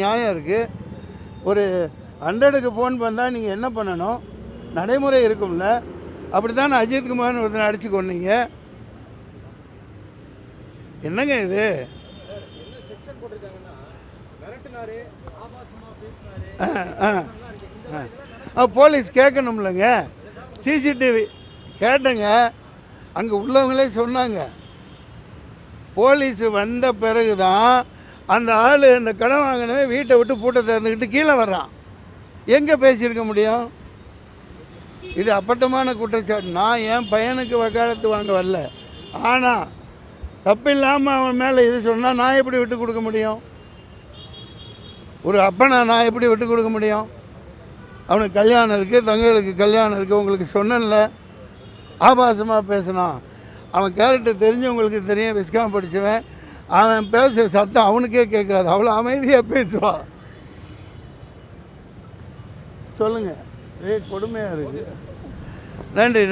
நியாயம் இருக்குது. ஒரு 100க்கு ஃபோன் பண்ணால் நீங்கள் என்ன பண்ணணும், நடைமுறை இருக்கும்ல. அப்படி தான் அஜித்குமார்னு ஒருத்தனை அடித்து கொண்டீங்க. என்னங்க இது? போலீஸ் கேட்கணும்லங்க. சிசிடிவி கேட்டங்க, அங்கே உள்ளவங்களே சொன்னாங்க. போலீஸ் வந்த பிறகு தான் அந்த ஆள் அந்த கடன் வாங்கினவே வீட்டை விட்டு பூட்டை திறந்துக்கிட்டு கீழே வர்றான். எங்கே பேசியிருக்க முடியும்? இது அப்பட்டமான குற்றச்சாட்டு. நான் என் பையனுக்கு வக்காலத்து வாங்க வரல, ஆனால் தப்பு இல்லாமல் அவன் மேலே இது சொன்னால் நான் எப்படி விட்டு கொடுக்க முடியும்? ஒரு அப்பனை நான் எப்படி விட்டு கொடுக்க முடியும்? அவனுக்கு கல்யாணம் இருக்குது, தங்களுக்கு கல்யாணம் இருக்குது. உங்களுக்கு சொன்னேன்ல, ஆபாசமாக பேசினான். அவன் கேரக்டர் தெரிஞ்சவங்களுக்கு தெரியும், விஸ்காம் படித்தவன். அவன் பேசுகிற சத்தம் அவனுக்கே கேட்காது, அவ்வளோ அமைதியாக பேசுவான். சொல்லுங்கள், கொடுமையாக இருக்குது. நன்றி.